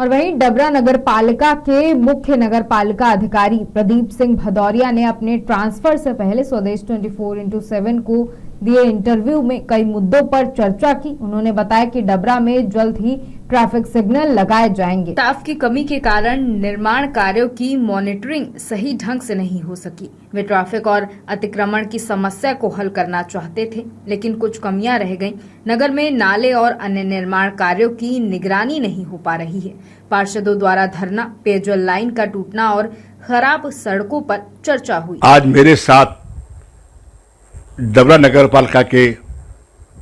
और वहीं डबरा नगर पालिका के मुख्य नगर पालिका अधिकारी प्रदीप सिंह भदौरिया ने अपने ट्रांसफर से पहले स्वदेश 24x7 को दिए इंटरव्यू में कई मुद्दों पर चर्चा की। उन्होंने बताया कि डबरा में जल्द ही ट्रैफिक सिग्नल लगाए जाएंगे। स्टाफ की कमी के कारण निर्माण कार्यों की मॉनिटरिंग सही ढंग से नहीं हो सकी। वे ट्रैफिक और अतिक्रमण की समस्या को हल करना चाहते थे, लेकिन कुछ कमियां रह गईं। नगर में नाले और अन्य निर्माण कार्यों की निगरानी नहीं हो पा रही है। पार्षदों द्वारा धरना, पेयजल लाइन का टूटना और खराब सड़कों पर चर्चा हुई। आज मेरे साथ डबरा नगर पालिका के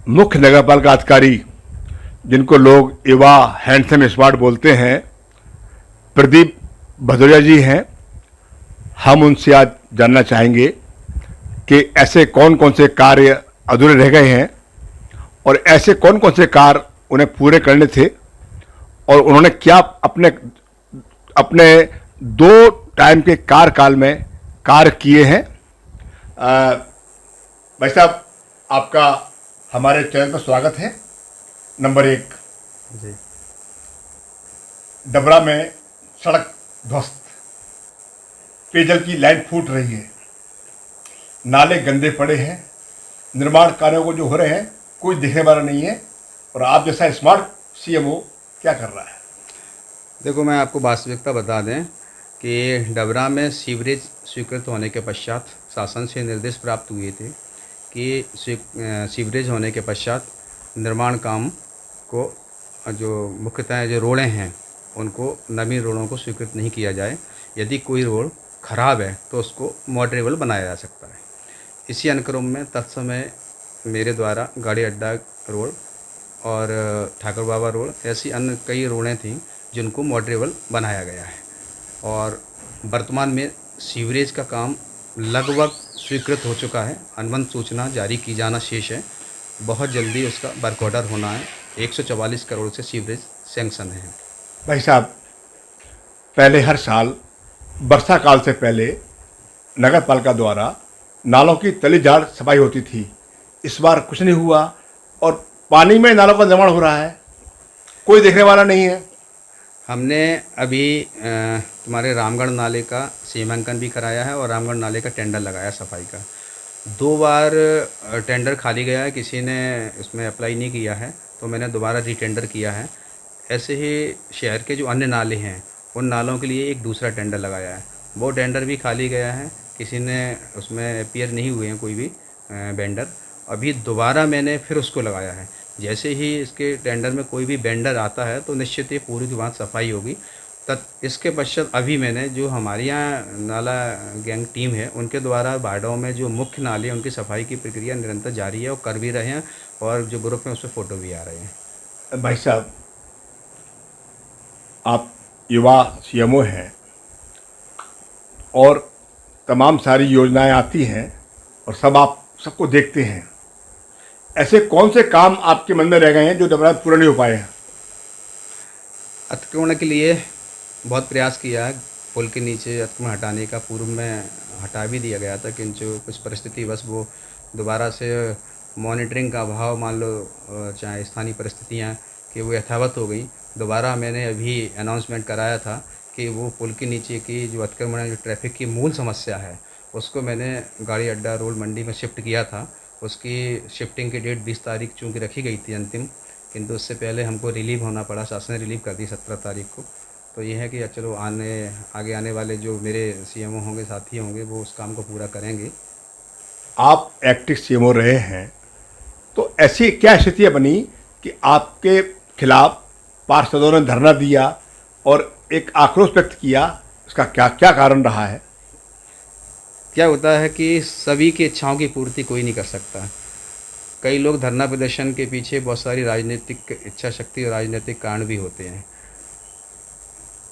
मुख्य नगर पालिका अधिकारी, जिनको लोग युवा हैंडसम स्मार्ट बोलते हैं, प्रदीप भदौरिया जी हैं। हम उनसे आज जानना चाहेंगे कि ऐसे कौन कौन से कार्य अधूरे रह गए हैं और ऐसे कौन कौन से कार्य उन्हें पूरे करने थे और उन्होंने क्या अपने 2 टाइम के कार्यकाल में कार्य किए हैं। भाई साहब, आपका हमारे चैनल पर स्वागत है। नंबर 1 जी, डबरा में सड़क ध्वस्त, पेयजल की लाइन फूट रही है, नाले गंदे पड़े हैं, निर्माण कार्यों को जो हो रहे हैं कोई देखने वाला नहीं है, और आप जैसा स्मार्ट सीएमओ क्या कर रहा है? देखो, मैं आपको वास्तविकता बता दें कि डबरा में सीवरेज स्वीकृत होने के पश्चात शासन से निर्देश प्राप्त हुए थे कि सीवरेज होने के पश्चात निर्माण काम को जो मुख्यतः जो रोडें हैं उनको नवीन रोडों को स्वीकृत नहीं किया जाए। यदि कोई रोड ख़राब है तो उसको मॉडरेबल बनाया जा सकता है। इसी अनुक्रम में तत्समय मेरे द्वारा गाड़ी अड्डा रोड और ठाकुर बाबा रोड, ऐसी अन्य कई रोडें थीं जिनको मॉडरेबल बनाया गया है और वर्तमान में सीवरेज का काम लगभग स्वीकृत हो चुका है। अनुबंध सूचना जारी की जाना शेष है। बहुत जल्दी उसका वर्क ऑर्डर होना है। 144 करोड़ से सीवरेज सैंक्शन है। भाई साहब, पहले हर साल वर्षा काल से पहले नगर पालिका द्वारा नालों की तली झाड़ सफाई होती थी। इस बार कुछ नहीं हुआ और पानी में नालों का निर्माण हो रहा है, कोई देखने वाला नहीं है। हमने अभी तुम्हारे रामगढ़ नाले का सीमांकन भी कराया है और रामगढ़ नाले का टेंडर लगाया सफाई का। 2 बार टेंडर खाली गया है, किसी ने उसमें अप्लाई नहीं किया है, तो मैंने दोबारा रीटेंडर किया है। ऐसे ही शहर के जो अन्य नाले हैं उन नालों के लिए एक दूसरा टेंडर लगाया है, वो टेंडर भी खाली गया है, किसी ने उसमें अपीयर नहीं हुए हैं कोई भी वेंडर। अभी दोबारा मैंने फिर उसको लगाया है। जैसे ही इसके टेंडर में कोई भी वेंडर आता है तो निश्चित ही पूरी की बात सफाई होगी। इसके पश्चात अभी मैंने जो हमारे यहाँ नाला गैंग टीम है उनके द्वारा बारडों में जो मुख्य नाले हैं उनकी सफाई की प्रक्रिया निरंतर जारी है और कर भी रहे हैं, और जो ग्रुप में उसमें फ़ोटो भी आ रहे हैं। भाई साहब, आप युवा सीएमओ हैं और तमाम सारी योजनाएं आती हैं और आप सबको देखते हैं। ऐसे कौन से काम आपके मन में रह गए हैं जो डबरा पूरा नहीं हो पाए हैं? अतिक्रमण के लिए बहुत प्रयास किया है। पुल के नीचे अतिक्रमण हटाने का पूर्व में हटा भी दिया गया था, किंतु जो कुछ परिस्थिति बस वो दोबारा से मॉनिटरिंग का अभाव, मान लो चाहे स्थानीय परिस्थितियाँ कि वो यथावत हो गई। दोबारा मैंने अभी अनाउंसमेंट कराया था कि वो पुल के नीचे की जो अतिक्रमण जो ट्रैफिक की मूल समस्या है उसको मैंने गाड़ी अड्डा रोड मंडी में शिफ्ट किया था। उसकी शिफ्टिंग की डेट 20 तारीख चूँकि रखी गई थी अंतिम, किंतु उससे पहले हमको रिलीव होना पड़ा। शासन ने रिलीव कर दी 17 तारीख को। तो ये है कि चलो आगे आने वाले जो मेरे सीएमओ होंगे, साथी होंगे, वो उस काम को पूरा करेंगे। आप एक्टिव सीएमओ रहे हैं, तो ऐसी क्या स्थितियाँ बनी कि आपके खिलाफ पार्षदों ने धरना दिया और एक आक्रोश व्यक्त किया? इसका क्या कारण रहा है? क्या होता है कि सभी की इच्छाओं की पूर्ति कोई नहीं कर सकता। कई लोग धरना प्रदर्शन के पीछे बहुत सारी राजनीतिक इच्छा शक्ति और राजनीतिक कारण भी होते हैं।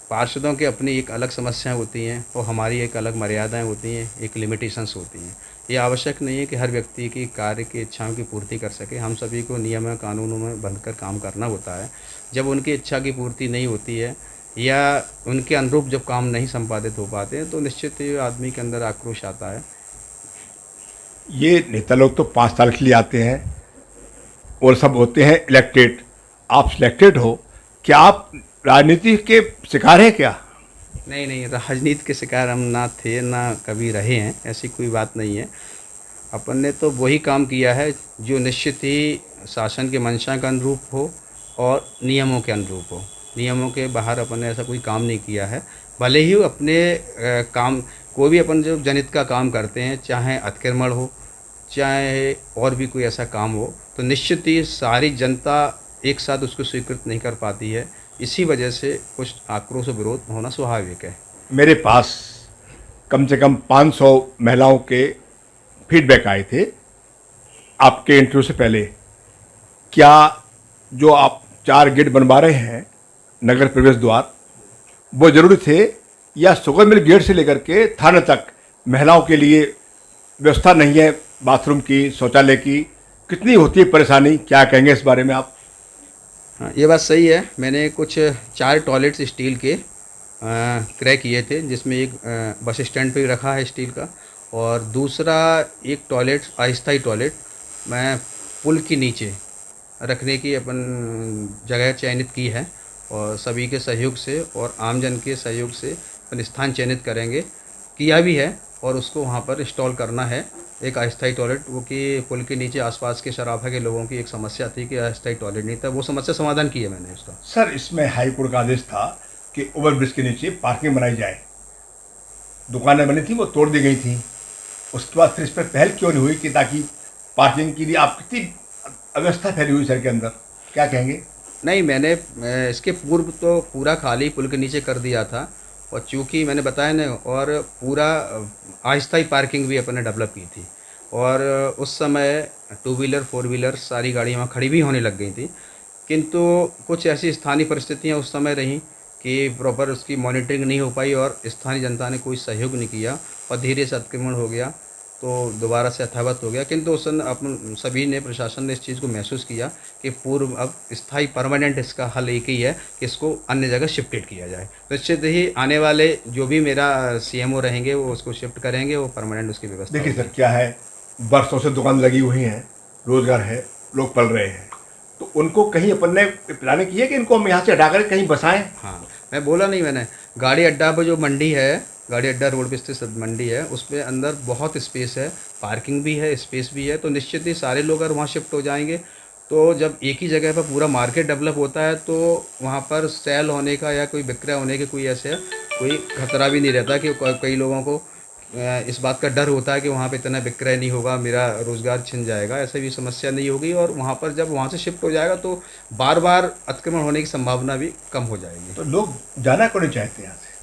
पार्षदों की अपनी एक अलग समस्याएं होती हैं और हमारी एक अलग मर्यादाएं होती हैं, एक लिमिटेशंस होती हैं। ये आवश्यक नहीं है कि हर व्यक्ति की कार्य की इच्छाओं की पूर्ति कर सके। हम सभी को नियम कानूनों में बंधकर काम करना होता है। जब उनकी इच्छा की पूर्ति नहीं होती है या उनके अनुरूप जब काम नहीं संपादित हो पाते हैं तो निश्चित ही आदमी के अंदर आक्रोश आता है। ये नेता लोग तो 5 साल के लिए आते हैं और सब होते हैं इलेक्टेड। आप सिलेक्टेड हो, क्या आप राजनीति के शिकार है क्या? नहीं नहीं, राजनीति के शिकार हम ना थे ना कभी रहे हैं, ऐसी कोई बात नहीं है। अपन ने तो वही काम किया है जो निश्चित ही शासन के मंशा के अनुरूप हो और नियमों के अनुरूप हो। नियमों के बाहर अपन ने ऐसा कोई काम नहीं किया है। भले ही अपने काम कोई भी अपन जो जनहित का काम करते हैं, चाहे अतिक्रमण हो चाहे और भी कोई ऐसा काम हो, तो निश्चित ही सारी जनता एक साथ उसको स्वीकृत नहीं कर पाती है। इसी वजह से कुछ आक्रोश और विरोध होना स्वाभाविक है। मेरे पास कम से कम 500 महिलाओं के फीडबैक आए थे आपके इंटरव्यू से पहले। क्या जो आप 4 गेट बनवा रहे हैं नगर प्रवेश द्वार, वो जरूरी थे या सुगम मिल गेट से लेकर के थाने तक महिलाओं के लिए व्यवस्था नहीं है, बाथरूम की, शौचालय की? कितनी होती है परेशानी, क्या कहेंगे इस बारे में आप? हाँ, ये बात सही है। मैंने कुछ 4 टॉयलेट्स स्टील के क्रय किए थे, जिसमें एक बस स्टैंड पे रखा है स्टील का, और दूसरा एक टॉयलेट अस्थायी टॉयलेट मैं पुल के नीचे रखने की अपन जगह चयनित की है, और सभी के सहयोग से और आमजन के सहयोग से अपन स्थान चयनित करेंगे, किया भी है, और उसको वहाँ पर इंस्टॉल करना है एक अस्थायी टॉयलेट। वो कि पुल के नीचे आसपास के शराफा के लोगों की एक समस्या थी कि अस्थायी टॉयलेट नहीं था, वो समस्या समाधान की है मैंने उसका। सर, इसमें हाई कोर्ट का आदेश था कि ओवरब्रिज के नीचे पार्किंग बनाई जाए। दुकानें बनी थी, वो तोड़ दी गई थी। उसके बाद फिर इस पर पहल क्यों नहीं हुई कि ताकि पार्किंग के लिए? आप कितनी अव्यवस्था फैली हुई शहर के अंदर, क्या कहेंगे? नहीं, मैंने इसके पूर्व तो पूरा खाली पुल के नीचे कर दिया था, और चूँकि मैंने बताया ना, और पूरा अस्थायी पार्किंग भी अपन ने डेवलप की थी, और उस समय 2 व्हीलर 4 व्हीलर सारी गाड़ियाँ वहाँ खड़ी भी होने लग गई थी। किंतु कुछ ऐसी स्थानीय परिस्थितियाँ उस समय रहीं कि प्रॉपर उसकी मॉनिटरिंग नहीं हो पाई, और स्थानीय जनता ने कोई सहयोग नहीं किया, और धीरे से अतिक्रमण हो गया, तो दोबारा से यथावत हो गया। किंतु उस समय अपन सभी ने, प्रशासन ने इस चीज़ को महसूस किया कि पूर्व अब स्थायी परमानेंट इसका हल एक ही है कि इसको अन्य जगह शिफ्टेड किया जाए। तो निश्चित ही आने वाले जो भी मेरा सीएमओ रहेंगे वो उसको शिफ्ट करेंगे, वो परमानेंट उसकी व्यवस्था। देखिए सर, क्या है, बरसों से दुकान लगी हुई हैं, रोजगार है, लोग पल रहे हैं, तो उनको कहीं अपन ने प्लानिंग की है कि इनको हम यहाँ से हटा कर कहीं बसाएं? हाँ, मैं बोला नहीं, मैंने गाड़ी अड्डा पर जो मंडी है, गाड़ी अड्डा रोड पे स्थित मंडी है, उसमें अंदर बहुत स्पेस है, पार्किंग भी है, स्पेस भी है, तो निश्चित ही सारे लोग अगर वहाँ शिफ्ट हो जाएंगे, तो जब एक ही जगह पर पूरा मार्केट डेवलप होता है, तो वहाँ पर सेल होने का या कोई विक्रय होने के कोई ऐसे कोई खतरा भी नहीं रहता कि कई लोगों को इस बात का डर होता है कि वहाँ पे इतना विक्रय नहीं होगा, मेरा रोज़गार छिन जाएगा। ऐसे भी समस्या नहीं होगी, और वहाँ पर जब वहाँ से शिफ्ट हो जाएगा तो बार बार अतिक्रमण होने की संभावना भी कम हो जाएगी। तो लोग जाना क्यों नहीं चाहते यहाँ से?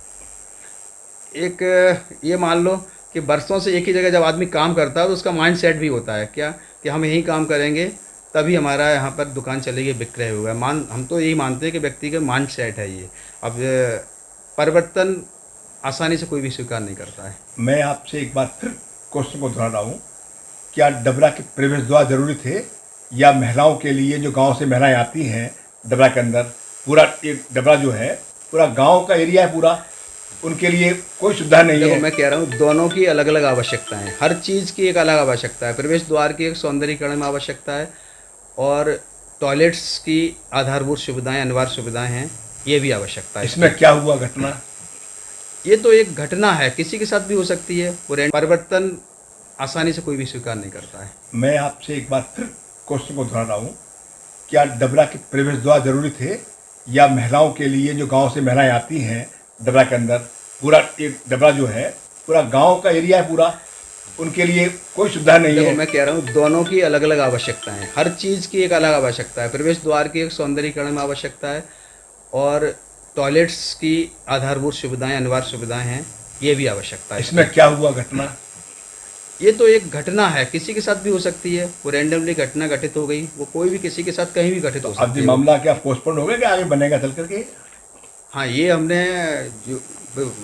एक ये मान लो कि बरसों से एक ही जगह जब आदमी काम करता है तो उसका माइंड सेट भी होता है क्या कि हम यही काम करेंगे तभी हमारा यहाँ पर दुकान चलेगी, विक्रय होगा। हम तो यही मानते हैं कि व्यक्ति का माइंड सेट है ये। अब परिवर्तन आसानी से कोई भी स्वीकार नहीं करता है। मैं आपसे एक बार फिर क्वेश्चन को दोहरा रहा हूँ, क्या डबरा के प्रवेश द्वार जरूरी थे या महिलाओं के लिए, जो गांव से महिलाएं आती हैं डबरा के अंदर, पूरा एक डबरा जो है पूरा गांव का एरिया है पूरा, उनके लिए कोई सुविधा नहीं है? देखो, मैं कह रहा हूँ दोनों की अलग अलग आवश्यकताएं हैं, हर चीज़ की एक अलग आवश्यकता है। प्रवेश द्वार की एक सौंदर्यीकरण में आवश्यकता है, और टॉयलेट्स की आधारभूत सुविधाएं, अनिवार्य सुविधाएं हैं, ये भी आवश्यकता है। इसमें क्या हुआ घटना? ये तो एक घटना है, किसी के साथ भी हो सकती है। परिवर्तन आसानी से कोई भी स्वीकार नहीं करता है। मैं आपसे एक बार फिर क्वेश्चन को दोहरा रहा हूँ, क्या डबरा के प्रवेश द्वार जरूरी थे या महिलाओं के लिए, जो गांव से महिलाएं आती हैं डबरा के अंदर, पूरा एक डबरा जो है पूरा गांव का एरिया है पूरा, उनके लिए कोई सुविधा नहीं है? मैं कह रहा हूँ दोनों की अलग अलग आवश्यकताएं हैं, हर चीज़ की एक अलग आवश्यकता है। प्रवेश द्वार की एक सौंदर्यीकरण में आवश्यकता है, और टॉयलेट्स की आधारभूत सुविधाएं, अनिवार्य सुविधाएं हैं, ये भी आवश्यकता है। इसमें क्या हुआ घटना? ये तो एक घटना है, किसी के साथ भी हो सकती है। वो रैंडमली घटना घटित हो गई, वो कोई भी किसी के साथ कहीं भी घटित हो सकती है। अब ये मामला क्या पोस्टपोन हो गया कि आगे बनेगा चल करके? हाँ, ये हमने जो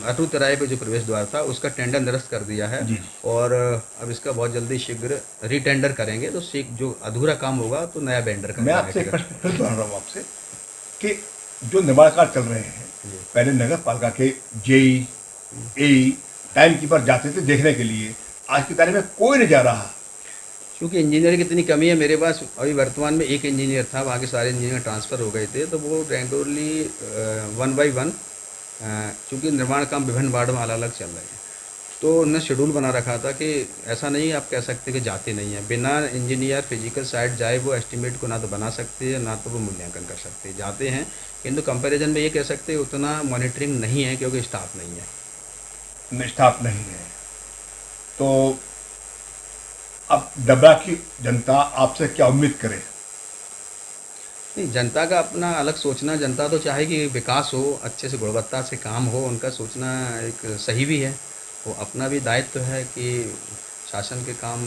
अटूट राय पे जो प्रवेश द्वार था उसका टेंडर निरस्त कर दिया है जी। और अब इसका बहुत जल्दी शीघ्र रीटेंडर करेंगे, तो जो अधूरा काम होगा तो नया वेंडर मैं आपसे एक प्रश्न फिर दोहरा रहा हूँ आपसे कि जो निर्माण कार्य चल रहे हैं, पहले नगर पालिका के जेई एई टाइम कीपर जाते थे देखने के लिए, आज की तारीख में कोई नहीं जा रहा। क्योंकि इंजीनियर की इतनी कमी है मेरे पास। अभी वर्तमान में एक इंजीनियर था, बाकी सारे इंजीनियर ट्रांसफ़र हो गए थे, तो वो रेंडोरली 1 बाई 1 चूँकि निर्माण काम विभिन्न वार्ड में अलग अलग चल रहे हैं, तो उन्होंने शेड्यूल बना रखा था कि ऐसा नहीं आप कह सकते कि जाते नहीं हैं। बिना इंजीनियर फिजिकल साइड जाए वो एस्टीमेट को ना तो बना सकते हैं, ना तो वो मूल्यांकन कर सकते हैं। जाते हैं, किंतु कंपैरिजन में ये कह सकते हैं उतना मॉनिटरिंग नहीं है, क्योंकि स्टाफ नहीं है। स्टाफ नहीं है। तो अब डबरा की जनता आपसे क्या उम्मीद करे? नहीं, जनता का अपना अलग सोचना, जनता तो चाहेगी विकास हो, अच्छे से गुणवत्ता से काम हो, उनका सोचना एक सही भी है। वो अपना भी दायित्व है कि शासन के काम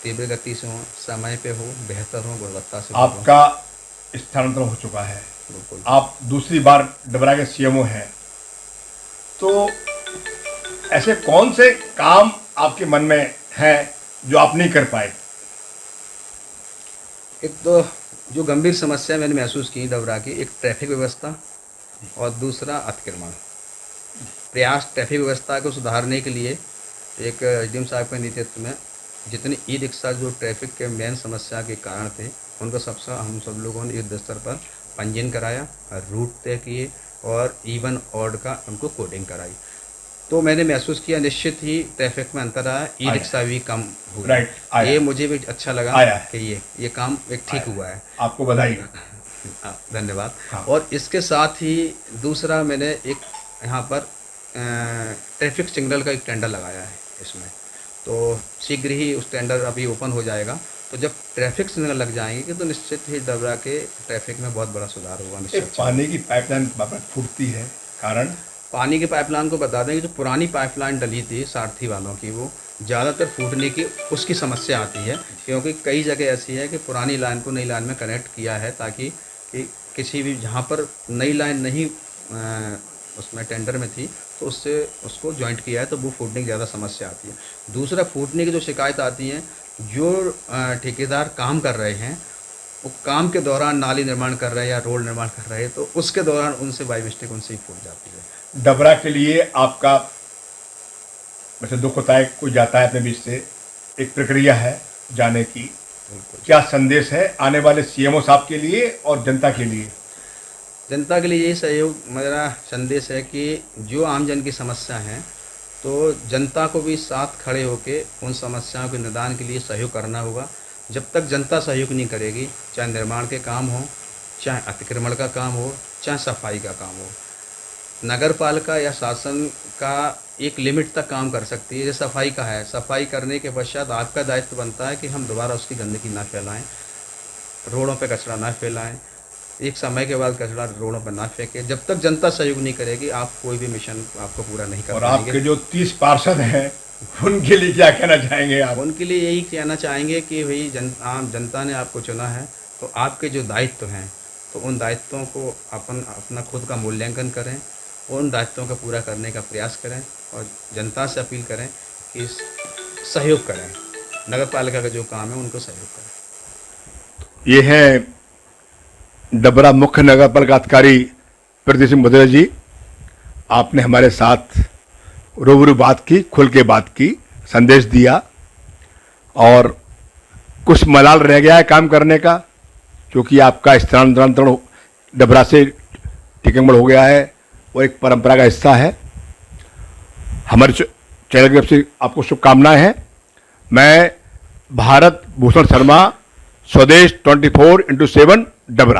तीव्र गति से हो, समय पे हो, बेहतर हो, गुणवत्ता से हो। आपका स्थानांतरण हो चुका है, बिल्कुल। आप दूसरी बार डबरा के सीएमओ हैं, तो ऐसे कौन से काम आपके मन में हैं जो आप नहीं कर पाए? एक तो जो गंभीर समस्या मैंने महसूस की डबरा की, एक ट्रैफिक व्यवस्था और दूसरा अतिक्रमण। प्रयास ट्रैफिक व्यवस्था को सुधारने के लिए एक एसडीएम साहब के नेतृत्व में जितने ई रिक्शा जो ट्रैफिक के मेन समस्या के कारण थे, उनको हम सब लोगों ने युद्ध स्तर पर पंजीयन कराया, रूट तय किए और इवन ऑड का उनको कोडिंग कराई। तो मैंने महसूस किया निश्चित ही ट्रैफिक में अंतर आया, ई रिक्शा भी कम हो गया। राइट, आया। ये मुझे भी अच्छा लगा कि ये काम एक ठीक हुआ है। आपको बधाई। धन्यवाद। हाँ। और इसके साथ ही दूसरा मैंने एक यहाँ पर ट्रैफिक सिग्नल का एक टेंडर लगाया है इसमें, तो शीघ्र ही उस टेंडर अभी ओपन हो जाएगा। तो जब ट्रैफिक सिग्नल लग जाएंगे तो निश्चित ही डबरा के ट्रैफिक में बहुत बड़ा सुधार होगा। निश्चित पानी की पाइपलाइन फूटती है, कारण पानी की पाइपलाइन को बता दें कि जो पुरानी पाइपलाइन डली थी सारथी वालों की, वो ज़्यादातर फूटने की उसकी समस्या आती है, क्योंकि कई जगह ऐसी है कि पुरानी लाइन को नई लाइन में कनेक्ट किया है ताकि कि किसी भी जहाँ पर नई लाइन नहीं उसमें टेंडर में थी तो उससे उसको जॉइंट किया है, तो वो फूटने की ज़्यादा समस्या आती है। दूसरा, फूटने की जो शिकायत आती है, जो ठेकेदार काम कर रहे हैं वो काम के दौरान नाली निर्माण कर रहे हैं या रोड निर्माण कर रहे हैं, तो उसके दौरान उनसे बाई मिस्टेक उनसे ही फूट जाती है। डबरा के लिए आपका वैसे दुख होता है, कोई जाता है अपने बीच से, एक प्रक्रिया है जाने की, क्या संदेश है आने वाले सीएमओ साहब के लिए और जनता के लिए? जनता के लिए यही सहयोग मेरा संदेश है कि जो आमजन की समस्या है, तो जनता को भी साथ खड़े होकर उन समस्याओं के निदान के लिए सहयोग करना होगा। जब तक जनता सहयोग नहीं करेगी, चाहे निर्माण के काम हो, चाहे अतिक्रमण का काम हो, चाहे सफाई का काम हो, नगर पालिका या शासन का एक लिमिट तक काम कर सकती है। जैसे सफाई का है, सफाई करने के पश्चात आपका दायित्व बनता है कि हम दोबारा उसकी गंदगी ना फैलाएं, रोडों पे कचरा ना फैलाएं, एक समय के बाद कचरा रोडों पर ना फेंकें। जब तक जनता सहयोग नहीं करेगी, आप कोई भी मिशन आपको पूरा नहीं कर पाएंगे। और आपके जो 30 पार्षद हैं उनके लिए क्या कहना चाहेंगे आप? उनके लिए यही कहना चाहेंगे कि भाई आम जनता ने आपको चुना है, तो आपके जो दायित्व हैं, तो उन दायित्वों को अपना खुद का मूल्यांकन करें, उन दायित्वों का पूरा करने का प्रयास करें और जनता से अपील करें कि सहयोग करें, नगर पालिका का जो काम है उनको सहयोग करें। ये है डबरा मुख्य नगर पालिका अधिकारी प्रदीप सिंह भदौरिया जी। आपने हमारे साथ रूबरू बात की, खुल के बात की, संदेश दिया, और कुछ मलाल रह गया है काम करने का, क्योंकि आपका स्थानांतरण डबरा से टीकमगढ़ हो गया है, वो एक परंपरा का हिस्सा है। हमारे चैनल की तरफ से आपको शुभकामनाएं हैं। मैं भारत भूषण शर्मा, स्वदेश 24x7 डबरा।